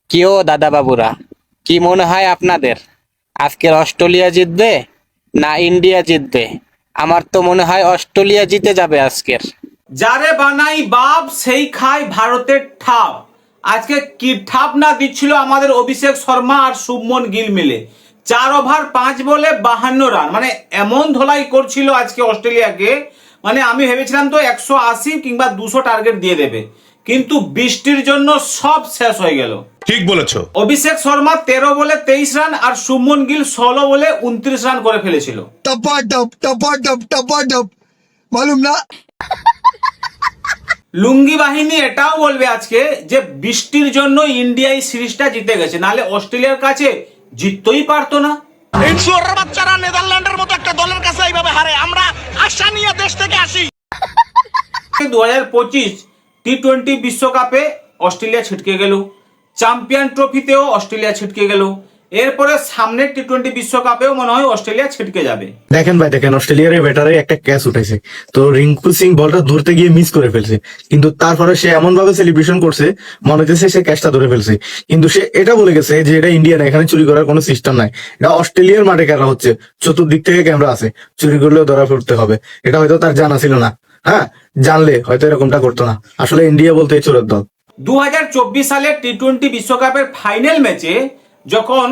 কি ও দাদা বাবুরা, কি মনে হয় আপনাদের আজকের অস্ট্রেলিয়া জিতবে না ইন্ডিয়া জিতবে? আমার তো মনে হয় অস্ট্রেলিয়া জিতে যাবে আজকের। যারে বানাই বাপ সেই খায় ভারতের ঠাপ। আজকে কি ঠাপ না দিচ্ছিল আমাদের অভিষেক শর্মা আর শুভমন গিল মিলে। 4 ওভার 5 বলে 52 রান, মানে এমন ধোলাই করছিল আজকে অস্ট্রেলিয়াকে, মানে আমি ভেবেছিলাম তো 180 কিংবা 200 টার্গেট দিয়ে দেবে, কিন্তু বৃষ্টির জন্য সব শেষ হয়ে গেল। ঠিক বলেছো। অভিষেক শর্মা 13 বলে 23 রান আর শুভমন গিল 16 বলে 29 রান করে ফেলেছিল। टपाटप टपाटप टपाटप मालूम ना। লুঙ্গি বাহিনী এটাও বলবে আজকে যে বৃষ্টির জন্য ইন্ডিয়া এই সিরিজটা জিতে গেছে, নাহলে অস্ট্রেলিয়ার কাছে জিততেই পারতো না। ইনসুয়ারের বাচ্চারা নেদারল্যান্ডের মতো একটা দলের কাছে এইভাবে হারে, আমরা আশা নিয়ে দেশ থেকে আসি। 2025 টি-20 বিশ্বকাপে অস্ট্রেলিয়া ছিটকে গেল, চ্যাম্পিয়ন ট্রফিতেও অস্ট্রেলিয়া ছিটকে গেল, এরপরে সামনের টি-20 বিশ্বকাপেও মনে হয় অস্ট্রেলিয়া ছিটকে যাবে। দেখেন ভাই, দেখেন অস্ট্রেলিয়ার এই ব্যাটারে একটা ক্যাচ উঠেছে, তো রিঙ্কু সিং বলটা ধরতে গিয়ে মিস করে ফেলছে, কিন্তু তারপরে সে এমন ভাবে সেলিব্রেশন করছে মনে হচ্ছে সে ক্যাচটা ধরে ফেলছে, কিন্তু সে এটা বলে গেছে যে এটা ইন্ডিয়া না, এখানে চুরি করার কোনো সিস্টেম নাই, এটা অস্ট্রেলিয়ার মাঠে খেলা হচ্ছে, চতুর্দিক থেকে ক্যামেরা আছে, চুরি করলেও ধরা পড়তে হবে। এটা হয়তো তার জানা ছিল না, হ্যাঁ জানলে হয়তো এরকমটা করতো না। আসলে ইন্ডিয়া বলতে এই চোরের দল। 2024 সালের টি-20 বিশ্বকাপের ফাইনাল ম্যাচে যখন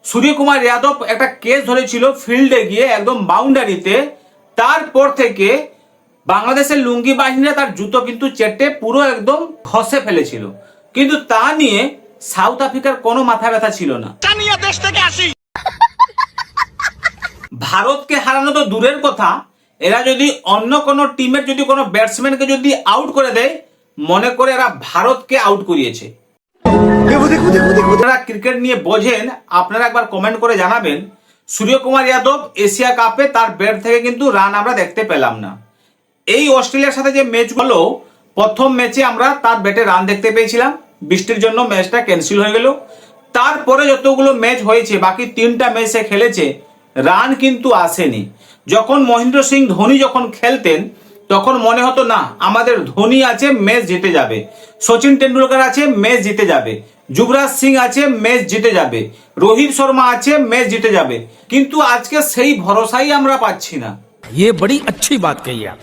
সূর্যকুমার যাদব একটা কেস ধরেছিল ফিল্ডে গিয়ে একদম বাউন্ডারিতে, তারপর থেকে বাংলাদেশের লুঙ্গি বাহিনীরা তার জুতো কিন্তু চেটে পুরো একদম ঘষে ফেলেছিল, কিন্তু তা নিয়ে সাউথ আফ্রিকার কোনো মাথা ব্যথা ছিল না। আশা নিয়ে দেশ থেকে আসি। ভারতকে হারানো তো দূরের কথা, এরা যদি অন্য কোনো টিমের যদি কোনো ব্যাটসম্যানকে যদি আউট করে দেয়, মনে করে এরা ভারতকে আউট করিয়েছে। যারা ক্রিকেট নিয়ে বোঝেন আপনারা একবার কমেন্ট করে জানাবেন। সূর্যকুমার যাদব এশিয়া কাপে তার ব্যাট থেকে কিন্তু রান আমরা দেখতে পেলাম না। এই অস্ট্রেলিয়ার সাথে যে ম্যাচ হলো, প্রথম ম্যাচে আমরা তার ব্যাটে রান দেখতে পেয়েছিলাম, বৃষ্টির জন্য ম্যাচটা ক্যান্সেল হয়ে গেল। তারপরে যতগুলো ম্যাচ হয়েছে, বাকি 3টা ম্যাচে খেলেছে, রান কিন্তু আসেনি। যখন মহেন্দ্র সিং ধোনি যখন খেলতেন তখন মনে হতো না আমাদের ধোনি আছে, ম্যাচ জিতে যাবে, সচিন টেন্ডুলকার আছে, ম্যাচ জিতে যাবে, যুবরাজ সিং আছে, ম্যাচ জিতে যাবে, রোহিত শর্মা আছে, ম্যাচ জিতে যাবে, কিন্তু আজকে সেই ভরসাই আমরা পাচ্ছি না। ये बड़ी अच्छी बात कही आप।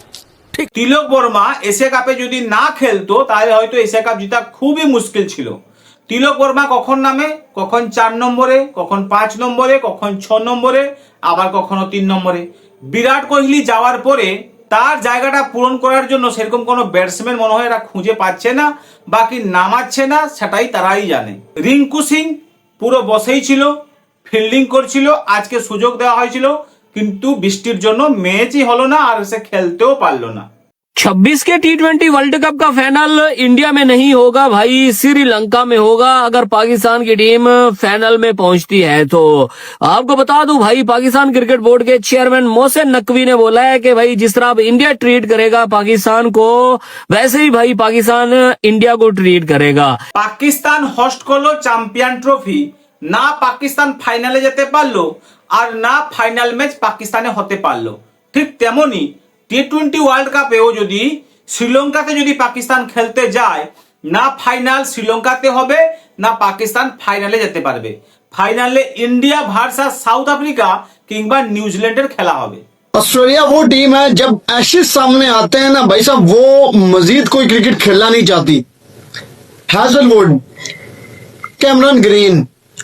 তিলক বর্মা এশিয়া কাপে যদি না খেলতো তাহলে হয়তো এশিয়া কাপ জেতা খুবই মুশকিল ছিল। তিলক বর্মা কখন নামে, কখন 4 নম্বরে, কখন 5 নম্বরে, কখন 6 নম্বরে, আবার কখনো 3 নম্বরে। বিরাট কোহলি যাওয়ার পরে তার জায়গাটা পূরণ করার জন্য সেরকম কোনো ব্যাটসম্যান মনে হয় এরা খুঁজে পাচ্ছে না, বাকি নামাচ্ছে না, সেটাই তারাই জানে। রিঙ্কু সিং পুরো বসেই ছিল, ফিল্ডিং করছিল, আজকে সুযোগ দেওয়া হয়েছিল, কিন্তু বৃষ্টির জন্য ম্যাচই হলো না আর সে খেলতেও পারলো না। 26 के टी20 वर्ल्ड कप का फाइनल इंडिया में नहीं होगा भाई, श्रीलंका में होगा अगर पाकिस्तान की टीम फाइनल में पहुंचती है तो। आपको बता दूं भाई, पाकिस्तान क्रिकेट बोर्ड के चेयरमैन मोहसिन नकवी ने बोला है कि भाई जिस तरह अब इंडिया ट्रीट करेगा पाकिस्तान को, वैसे ही भाई पाकिस्तान इंडिया को ट्रीट करेगा। পাকিস্তান হোস্ট করলো চ্যাম্পিয়ন ট্রফি, না পাকিস্তান ফাইনালে যেতে পারলো আর না ফাইনাল ম্যাচ পাকিস্তানে হতে পারলো। ঠিক তেমনি টি-20 ওয়ার্ল্ড কাপেও যদি শ্রীলঙ্কাতে যদি পাকিস্তান খেলতে যায়, না ফাইনাল শ্রীলঙ্কাতে হবে, না পাকিস্তান ফাইনালে যেতে পারবে। ফাইনালে ইন্ডিয়া ভার্সাস সাউথ আফ্রিকা কিংবা নিউজিল্যান্ডের খেলা হবে। ऑस्ट्रेलिया वो टीम है, जब एशेज सामने आते हैं ना भाई साहब, वो मजीद कोई क्रिकेट खेलना नहीं चाहती। Hazlewood, Cameron green,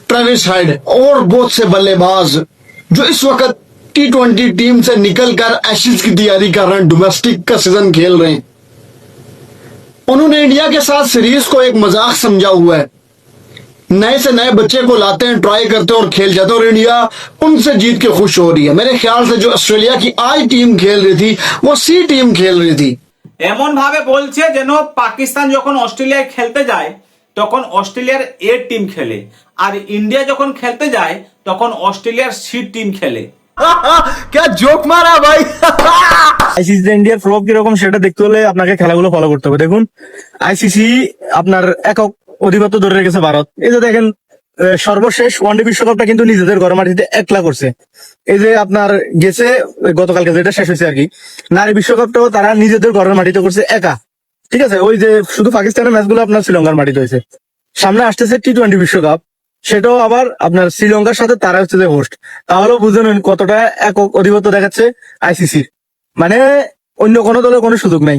Travis head और बहुत से बल्लेबाज जो इस वक्त टी20 टीम से निकलकर एशेज की तैयारी कर रहे हैं, डोमेस्टिक का सीजन खेल रहे हैं, उन्होंने इंडिया के साथ सीरीज को एक मजाक समझा हुआ है। नए से नए बच्चे को लाते हैं, ट्राई करते हैं और खेल जाते हैं, और इंडिया उनसे जीत के खुश हो रही है। मेरे ख्याल से जो ऑस्ट्रेलिया की आज टीम खेल रही थी वो सी टीम खेल रही थी। এমন ভাবে বলছে যেন পাকিস্তান যখন অস্ট্রেলিয়ায় খেলতে যায় তখন অস্ট্রেলিয়ার এ টিম খেলে, আর ইন্ডিয়া যখন খেলতে যায় তখন অস্ট্রেলিয়ার সি টিম খেলে। क्या जोक मारा भाई। আইসিসি ইন্ডিয়ার প্রভাব কিরকম সেটা দেখতে হলে আপনাকে খেলাগুলো ফলো করতে হবে। দেখুন, আইসিসি আপনার একক অধিপত্য ধরে রেখেছে ভারত। এই যে দেখেন, সর্বশেষ ওয়ানডে বিশ্বকাপটা কিন্তু নিজেদের ঘর মাটিতে একলা করছে। এই যে আপনার গেছে গতকালকে যেটা শেষ হয়েছে আর কি, নারী বিশ্বকাপটাও তারা নিজেদের ঘরের মাটিতে করছে একা। ঠিক আছে, ওই যে শুধু পাকিস্তানের ম্যাচগুলো আপনার শ্রীলঙ্কার মাটিতে হয়েছে। সামনে আসতেছে টি-20 বিশ্বকাপ, সেটাও আবার আপনার শ্রীলঙ্কার সাথে তারা হচ্ছে যে হোস্ট। তাহলেও বুঝে নেন কতটা একক আধিপত্য দেখাচ্ছে আইসিসির। মানে অন্য কোনো দলের কোনো সুযোগ নাই,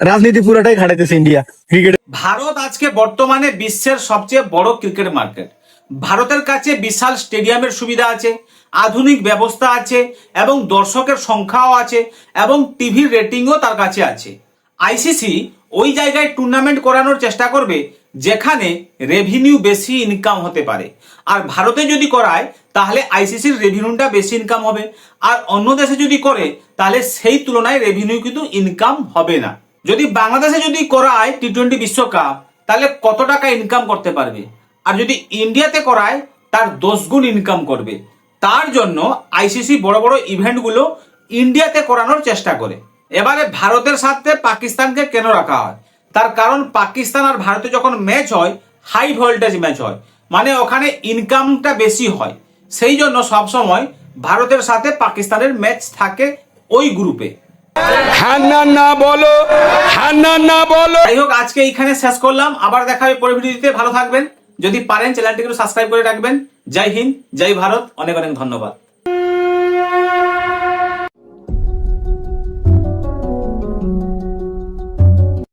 রাজনীতি পুরোটাই খাটাইতেছে ইন্ডিয়া ক্রিকেট। ভারত আজকে বর্তমানে বিশ্বের সবচেয়ে বড় ক্রিকেট মার্কেট। ভারতের কাছে বিশাল স্টেডিয়ামের সুবিধা আছে, আধুনিক ব্যবস্থা আছে এবং দর্শকের সংখ্যাও আছে এবং টিভির রেটিংও তার কাছে আছে। আইসিসি ওই জায়গায় টুর্নামেন্ট করানোর চেষ্টা করবে যেখানে রেভিনিউ বেশি ইনকাম হতে পারে। আর ভারতে যদি করায় তাহলে আইসিসির রেভিনিউটা বেশি ইনকাম হবে, আর অন্য দেশে যদি করে তাহলে সেই তুলনায় রেভিনিউ কিন্তু ইনকাম হবে না। যদি বাংলাদেশে যদি করায় টি-20 বিশ্বকাপ তাহলে কত টাকা ইনকাম করতে পারবে, আর যদি ইন্ডিয়াতে করায় তার 10 গুণ ইনকাম করবে। তার জন্য আইসিসি বড় বড় ইভেন্টগুলো ইন্ডিয়াতে করানোর চেষ্টা করে। এবারে ভারতের সাথে পাকিস্তানকে কেন রাখা হয়, তার কারণ পাকিস্তান আর ভারতে যখন ম্যাচ হয় হাই ভোল্টেজ ম্যাচ হয়, মানে ওখানে ইনকামটা বেশি হয়। সেই জন্য সবসময় ভারতের সাথে পাকিস্তানের ম্যাচ থাকে ওই গ্রুপে। যাই হোক, আজকে এইখানে শেষ করলাম, আবার দেখা হবে পরের ভিডিওতে। ভালো থাকবেন, যদি পারেন চ্যানেলটিকে সাবস্ক্রাইব করে রাখবেন। জয় হিন্দ, জয় ভারত, অনেক অনেক ধন্যবাদ।